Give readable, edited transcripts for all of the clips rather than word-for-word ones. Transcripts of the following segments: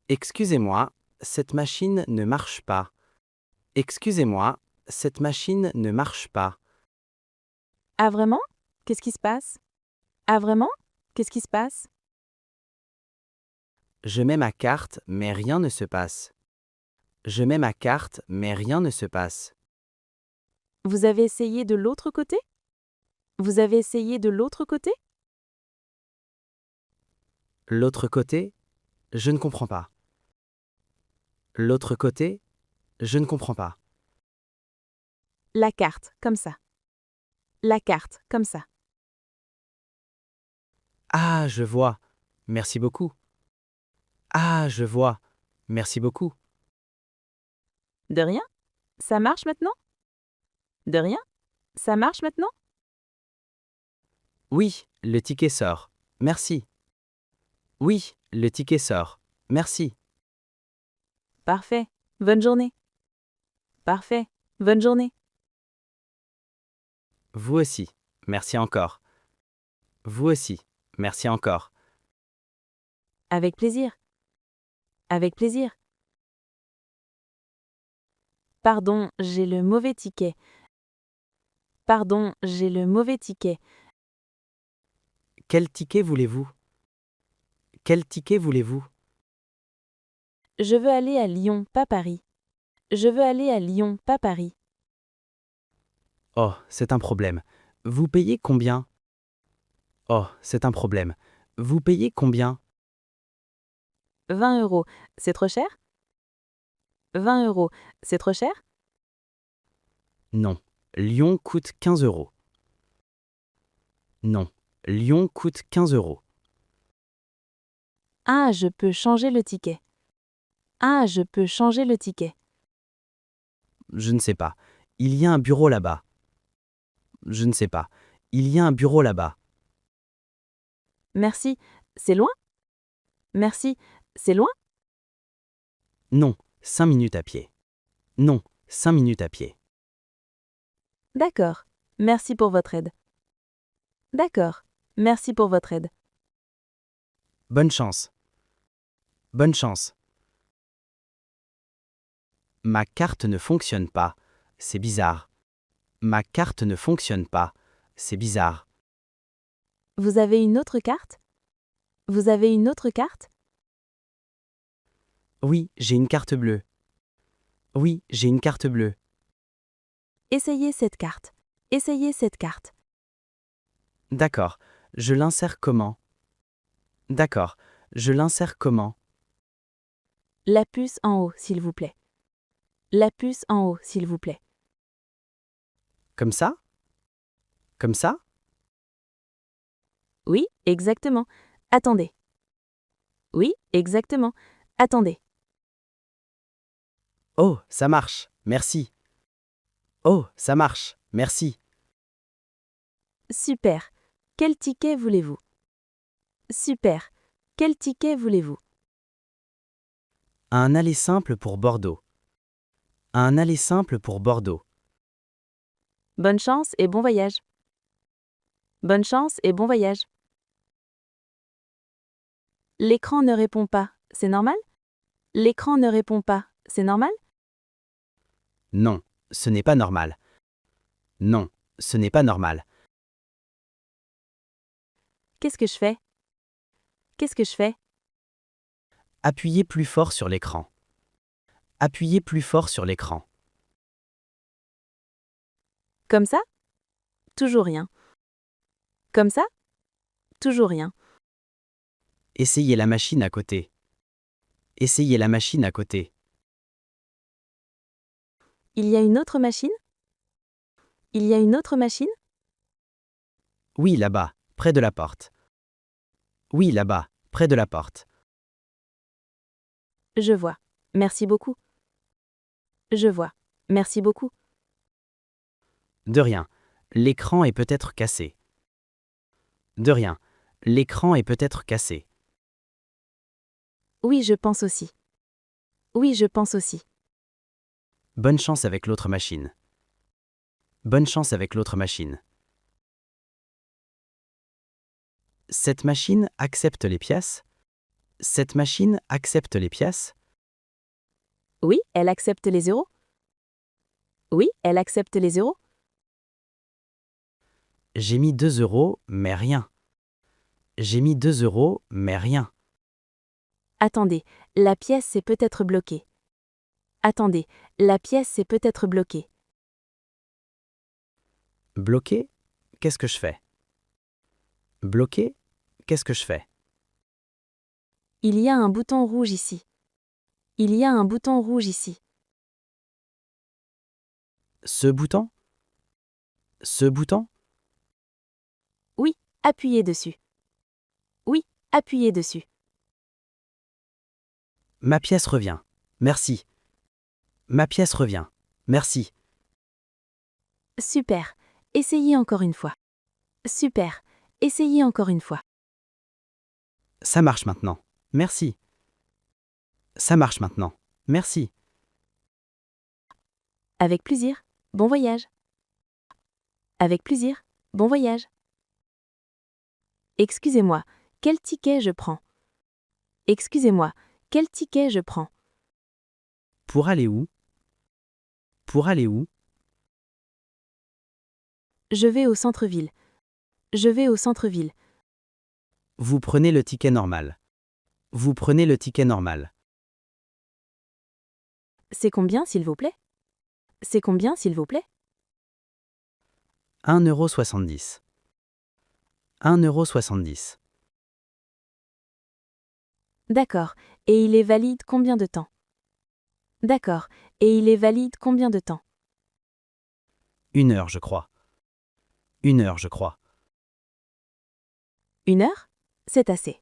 Excusez-moi, cette machine ne marche pas. Excusez-moi, cette machine ne marche pas. Ah vraiment? Qu'est-ce qui se passe? Ah vraiment? Qu'est-ce qui se passe? Je mets ma carte, mais rien ne se passe. Je mets ma carte, mais rien ne se passe. Vous avez essayé de l'autre côté? Vous avez essayé de l'autre côté? L'autre côté? Je ne comprends pas. L'autre côté? Je ne comprends pas. La carte, comme ça. La carte, comme ça. Ah, je vois. Merci beaucoup. Ah, je vois. Merci beaucoup. De rien? Ça marche maintenant? De rien? Ça marche maintenant? Oui, le ticket sort. Merci. Oui, le ticket sort. Merci. Parfait. Bonne journée. Parfait. Bonne journée. Vous aussi. Merci encore. Vous aussi. Merci encore. Avec plaisir. Avec plaisir. Pardon, j'ai le mauvais ticket. Pardon, j'ai le mauvais ticket. Quel ticket voulez-vous? Quel ticket voulez-vous? Je veux aller à Lyon, pas Paris. Je veux aller à Lyon, pas Paris. Oh, c'est un problème. Vous payez combien? Oh, c'est un problème. Vous payez combien? 20 euros, c'est trop cher? 20 euros, c'est trop cher? Non. Lyon coûte 15 euros. Non. Lyon coûte 15 euros. Ah, je peux changer le ticket. Ah, je peux changer le ticket. Je ne sais pas. Il y a un bureau là-bas. Je ne sais pas. Il y a un bureau là-bas. Merci, c'est loin? Merci, c'est loin? Non. 5 minutes à pied. Non. 5 minutes à pied. D'accord. Merci pour votre aide. D'accord. Merci pour votre aide. Bonne chance. Bonne chance. Ma carte ne fonctionne pas. C'est bizarre. Ma carte ne fonctionne pas. C'est bizarre. Vous avez une autre carte? Vous avez une autre carte? Oui, j'ai une carte bleue. Oui, j'ai une carte bleue. Essayez cette carte. Essayez cette carte. D'accord. Je l'insère comment? D'accord. Je l'insère comment? La puce en haut, s'il vous plaît. La puce en haut, s'il vous plaît. Comme ça? Comme ça? Oui, exactement. Attendez. Oui, exactement. Attendez. Oh, ça marche. Merci. Oh, ça marche. Merci. Super. Quel ticket voulez-vous? Super. Quel ticket voulez-vous? Un aller simple pour Bordeaux. Un aller simple pour Bordeaux. Bonne chance et bon voyage. Bonne chance et bon voyage. L'écran ne répond pas, c'est normal? L'écran ne répond pas, c'est normal? Non, ce n'est pas normal. Non, ce n'est pas normal. Qu'est-ce que je fais? Qu'est-ce que je fais? Appuyez plus fort sur l'écran. Appuyez plus fort sur l'écran. Comme ça? Toujours rien. Comme ça? Toujours rien. Essayez la machine à côté. Essayez la machine à côté. Il y a une autre machine? Il y a une autre machine? Oui, là-bas, près de la porte. Oui, là-bas, près de la porte. Je vois. Merci beaucoup. Je vois. Merci beaucoup. De rien. L'écran est peut-être cassé. De rien. L'écran est peut-être cassé. Oui, je pense aussi. Oui, je pense aussi. Bonne chance avec l'autre machine. Bonne chance avec l'autre machine. Cette machine accepte les pièces? Cette machine accepte les pièces? Oui, elle accepte les euros. Oui, elle accepte les euros. J'ai mis 2 euros, mais rien. J'ai mis 2 euros, mais rien. Attendez, la pièce est peut-être bloquée. Attendez, la pièce est peut-être bloquée. Bloqué? Qu'est-ce que je fais? Bloqué? Qu'est-ce que je fais? Il y a un bouton rouge ici. Il y a un bouton rouge ici. Ce bouton? Ce bouton? Oui, appuyez dessus. Oui, appuyez dessus. Ma pièce revient. Merci. Ma pièce revient. Merci. Super. Essayez encore une fois. Super. Essayez encore une fois. Ça marche maintenant. Merci. Ça marche maintenant. Merci. Avec plaisir. Bon voyage. Avec plaisir. Bon voyage. Excusez-moi, quel ticket je prends? Excusez-moi, quel ticket je prends? Pour aller où? Pour aller où? Je vais au centre-ville. Je vais au centre-ville. Vous prenez le ticket normal. Vous prenez le ticket normal. C'est combien, s'il vous plaît? C'est combien, s'il vous plaît? 1,70 €. 1,70 €. D'accord. Et il est valide combien de temps? D'accord. Et il est valide combien de temps? 1 heure, je crois. 1 heure, je crois. 1 heure? C'est assez.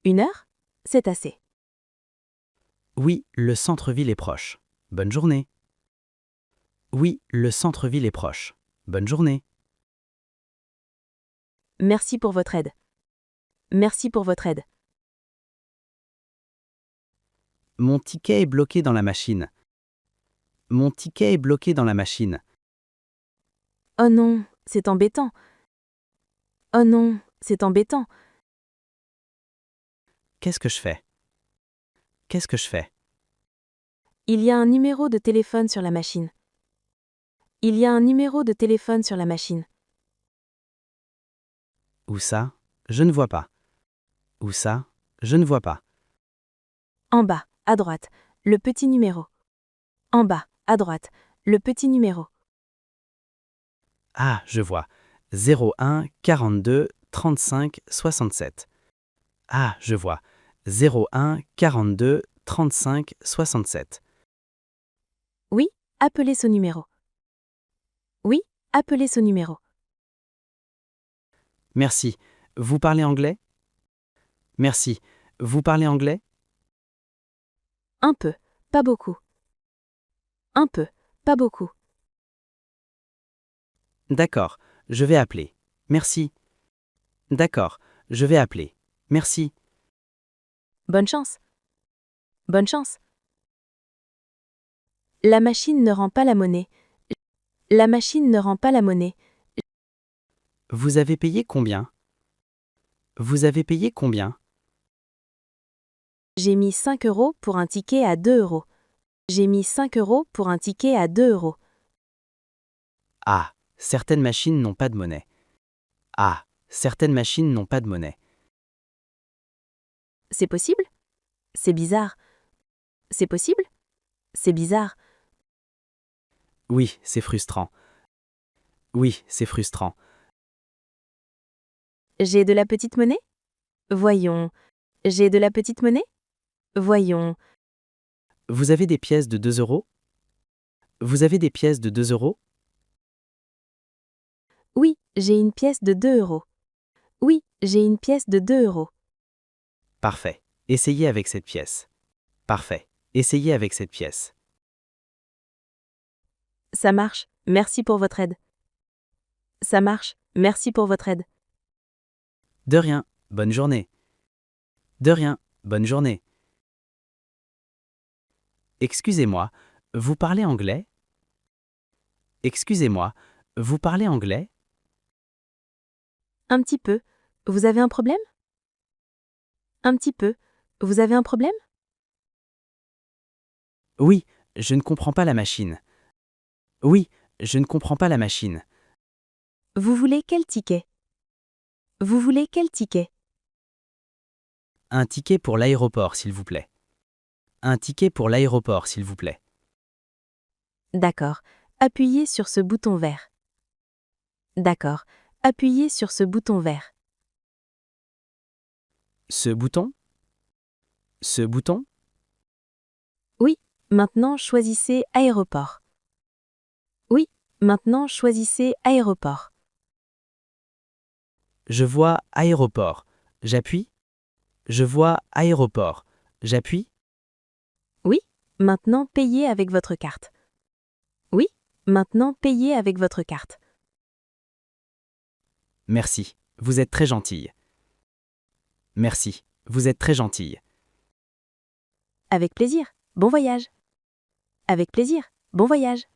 1 heure? C'est assez. Oui, le centre-ville est proche. Bonne journée. Oui, le centre-ville est proche. Bonne journée. Merci pour votre aide. Merci pour votre aide. Mon ticket est bloqué dans la machine. Mon ticket est bloqué dans la machine. Oh non, c'est embêtant. Oh non, c'est embêtant. Qu'est-ce que je fais? Qu'est-ce que je fais? Il y a un numéro de téléphone sur la machine. Il y a un numéro de téléphone sur la machine. Où ça? Je ne vois pas. Où ça? Je ne vois pas. En bas, à droite, le petit numéro. En bas, à droite, le petit numéro. Ah, je vois. 01 42 35 67. Ah, je vois. 01 42 35 67. Oui, appelez ce numéro. Oui, appelez ce numéro. Merci. Vous parlez anglais? Merci. Vous parlez anglais? Un peu, pas beaucoup. Un peu, pas beaucoup. D'accord, je vais appeler. Merci. D'accord, je vais appeler. Merci. Bonne chance. Bonne chance. La machine ne rend pas la monnaie. La machine ne rend pas la monnaie. Vous avez payé combien? Vous avez payé combien? J'ai mis 5 euros pour un ticket à 2 euros. J'ai mis 5 euros pour un ticket à 2 euros. Ah, certaines machines n'ont pas de monnaie. Ah, certaines machines n'ont pas de monnaie. C'est possible? C'est bizarre. C'est possible? C'est bizarre. Oui, c'est frustrant. Oui, c'est frustrant. J'ai de la petite monnaie? Voyons. J'ai de la petite monnaie? Voyons. Vous avez des pièces de 2 euros? Vous avez des pièces de 2 euros? Oui, j'ai une pièce de 2 euros. Oui, j'ai une pièce de 2 euros. Parfait. Essayez avec cette pièce. Parfait. Essayez avec cette pièce. Ça marche, merci pour votre aide. Ça marche, merci pour votre aide. De rien. Bonne journée. De rien. Bonne journée. Excusez-moi, vous parlez anglais? Excusez-moi, vous parlez anglais? Un petit peu. Vous avez un problème? Un petit peu. Vous avez un problème? Oui, je ne comprends pas la machine. Oui, je ne comprends pas la machine. Vous voulez quel ticket? Vous voulez quel ticket? Un ticket pour l'aéroport, s'il vous plaît. Un ticket pour l'aéroport, s'il vous plaît. D'accord. Appuyez sur ce bouton vert. D'accord. Appuyez sur ce bouton vert. Ce bouton? Ce bouton? Oui, maintenant choisissez aéroport. Oui, maintenant choisissez aéroport. Je vois aéroport. J'appuie? Je vois aéroport. J'appuie? Oui, maintenant payez avec votre carte. Oui, maintenant payez avec votre carte. Merci, vous êtes très gentille. Merci, vous êtes très gentille. Avec plaisir. Bon voyage. Avec plaisir. Bon voyage.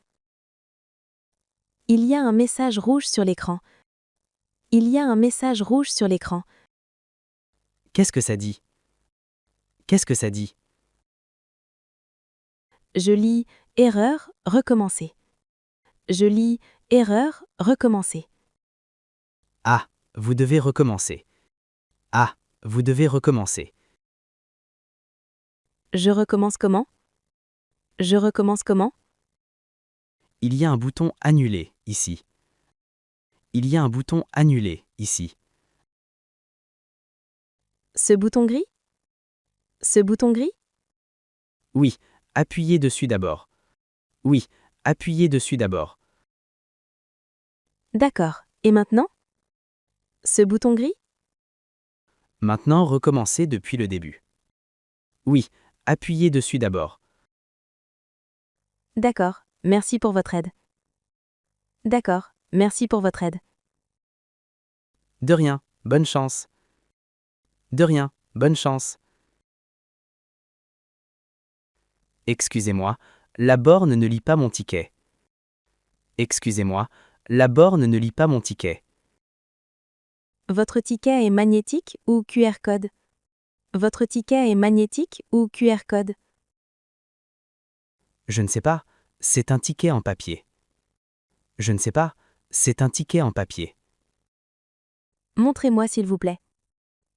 Il y a un message rouge sur l'écran. Il y a un message rouge sur l'écran. Qu'est-ce que ça dit? Qu'est-ce que ça dit? Je lis erreur, recommencer. Je lis erreur, recommencer. Ah, vous devez recommencer. Ah, vous devez recommencer. Je recommence comment? Je recommence comment? Il y a un bouton Annuler ici. Il y a un bouton Annuler ici. Ce bouton gris? Ce bouton gris? Oui, appuyez dessus d'abord. Oui, appuyez dessus d'abord. D'accord. Et maintenant? Ce bouton gris? Maintenant, recommencez depuis le début. Oui, appuyez dessus d'abord. D'accord. Merci pour votre aide. D'accord. Merci pour votre aide. De rien, bonne chance. De rien, bonne chance. Excusez-moi, la borne ne lit pas mon ticket. Excusez-moi, la borne ne lit pas mon ticket. Votre ticket est magnétique ou QR code? Votre ticket est magnétique ou QR code? Je ne sais pas, c'est un ticket en papier. Je ne sais pas, c'est un ticket en papier. Montrez-moi s'il vous plaît.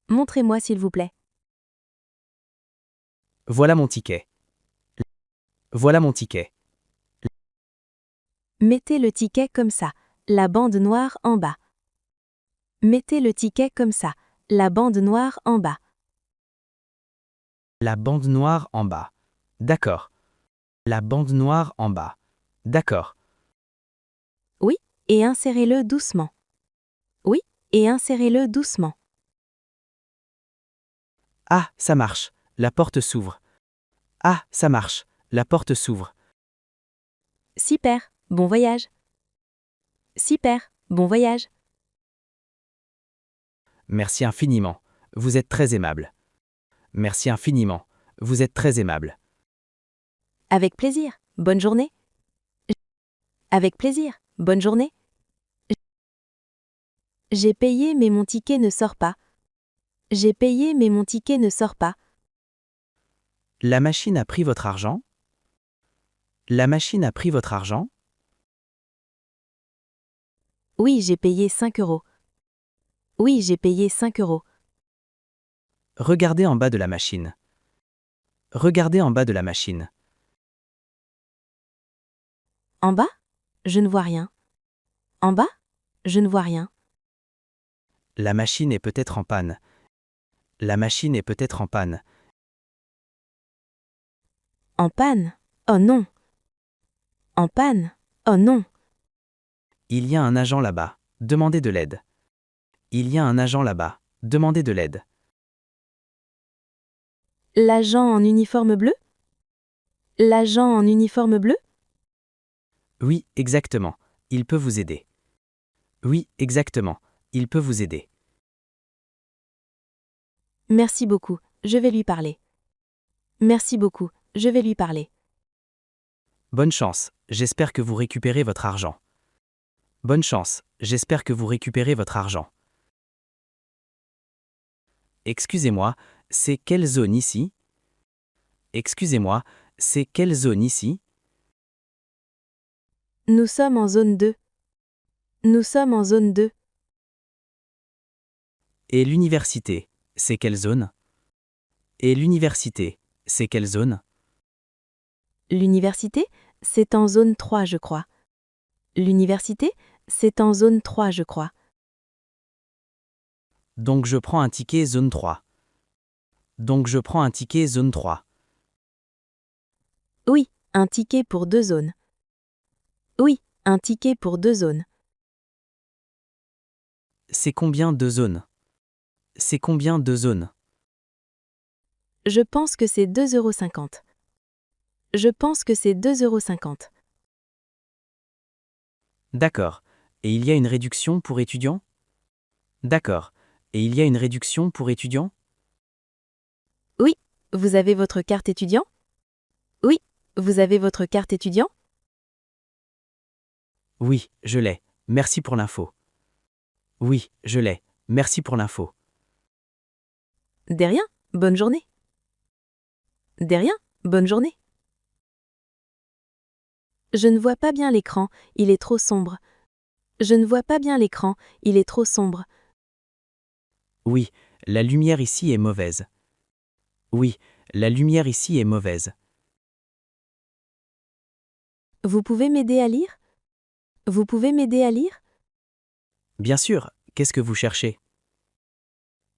Montrez-moi s'il vous plaît. Voilà mon ticket. Voilà mon ticket. Mettez le ticket comme ça, la bande noire en bas. Mettez le ticket comme ça, la bande noire en bas. La bande noire en bas. D'accord. La bande noire en bas. D'accord. Oui, et insérez-le doucement. Oui, et insérez-le doucement. Ah, ça marche. La porte s'ouvre. Ah, ça marche. La porte s'ouvre. Super, bon voyage. Super, bon voyage. Merci infiniment. Vous êtes très aimable. Merci infiniment. Vous êtes très aimable. Avec plaisir, bonne journée. Avec plaisir, bonne journée. J'ai payé mais mon ticket ne sort pas. J'ai payé mais mon ticket ne sort pas. La machine a pris votre argent? La machine a pris votre argent? Oui, j'ai payé 5 euros. Oui, j'ai payé 5 euros. Regardez en bas de la machine. Regardez en bas de la machine. En bas? Je ne vois rien. En bas? Je ne vois rien. La machine est peut-être en panne. La machine est peut-être en panne. En panne? Oh non. En panne? Oh non. Il y a un agent là-bas. Demandez de l'aide. Il y a un agent là-bas. Demandez de l'aide. L'agent en uniforme bleu? L'agent en uniforme bleu? Oui, exactement. Il peut vous aider. Oui, exactement. Il peut vous aider. Merci beaucoup, je vais lui parler. Merci beaucoup, je vais lui parler. Bonne chance. J'espère que vous récupérez votre argent. Bonne chance. J'espère que vous récupérez votre argent. Excusez-moi, C'est quelle zone ici? Excusez-moi, c'est quelle zone ici? Nous sommes en zone 2. Nous sommes en zone 2. Et l'université, c'est quelle zone? Et l'université, c'est quelle zone? L'université, c'est en zone 3, je crois. L'université, c'est en zone 3, je crois. Donc je prends un ticket zone 3. Donc je prends un ticket zone 3. Oui, un ticket pour 2 zones. Oui, un ticket pour 2 zones. C'est combien de zones? C'est combien de zones? Je pense que c'est 2,50 €. Je pense que c'est 2,50 €. D'accord. Et il y a une réduction pour étudiants? D'accord. Et il y a une réduction pour étudiants? Oui, vous avez votre carte étudiant? Oui, vous avez votre carte étudiant? Oui, je l'ai. Merci pour l'info. Oui, je l'ai. Merci pour l'info. De rien, bonne journée. De rien, bonne journée. Je ne vois pas bien l'écran, il est trop sombre. Je ne vois pas bien l'écran, il est trop sombre. Oui, la lumière ici est mauvaise. Oui, la lumière ici est mauvaise. Vous pouvez m'aider à lire? Vous pouvez m'aider à lire? Bien sûr, qu'est-ce que vous cherchez?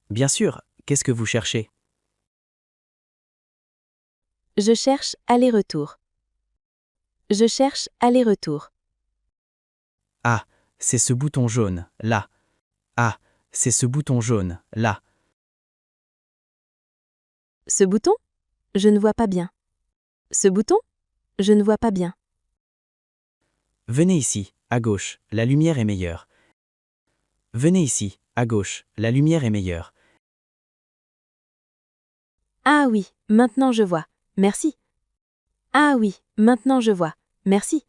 Bien sûr, qu'est-ce que vous cherchez? Je cherche aller-retour. Je cherche aller-retour. Ah, c'est ce bouton jaune, là. Ah, c'est ce bouton jaune, là. Ce bouton? Je ne vois pas bien. Ce bouton? Je ne vois pas bien. Venez ici, à gauche, la lumière est meilleure. Venez ici, à gauche, la lumière est meilleure. Ah oui, maintenant je vois. Merci. Ah oui, maintenant je vois. Merci.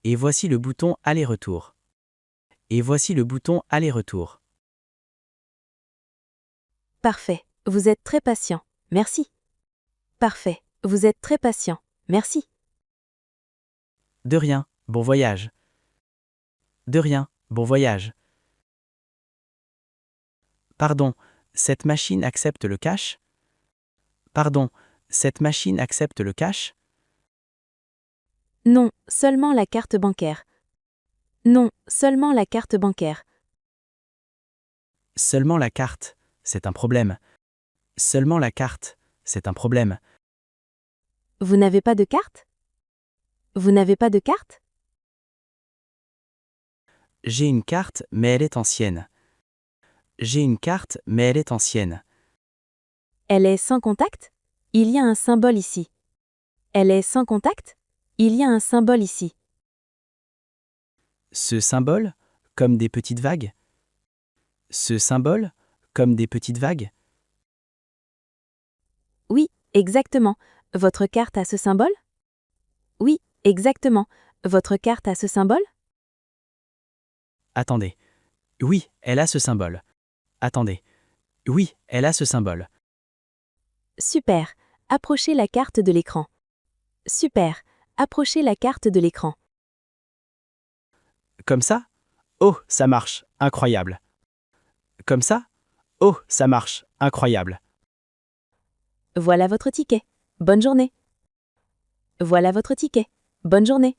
Et voici le bouton aller-retour. Et voici le bouton aller-retour. Parfait. Vous êtes très patient. Merci. Parfait. Vous êtes très patient. Merci. De rien, bon voyage. De rien, bon voyage. Pardon, cette machine accepte le cash? Pardon, cette machine accepte le cash? Non, seulement la carte bancaire. Non, seulement la carte bancaire. Seulement la carte, c'est un problème. Seulement la carte, c'est un problème. Vous n'avez pas de carte? Vous n'avez pas de carte? J'ai une carte, mais elle est ancienne. J'ai une carte, mais elle est ancienne. Elle est sans contact? Il y a un symbole ici. Elle est sans contact? Il y a un symbole ici. Ce symbole, comme des petites vagues? Ce symbole, comme des petites vagues? Oui, exactement. Votre carte a ce symbole? Oui, exactement. Votre carte a ce symbole? Attendez. Oui, elle a ce symbole. Attendez. Oui, elle a ce symbole. Super. Approchez la carte de l'écran. Super. Approchez la carte de l'écran. Comme ça? Oh, ça marche, incroyable. Comme ça? Oh, ça marche, incroyable. Voilà votre ticket. Bonne journée. Voilà votre ticket. Bonne journée.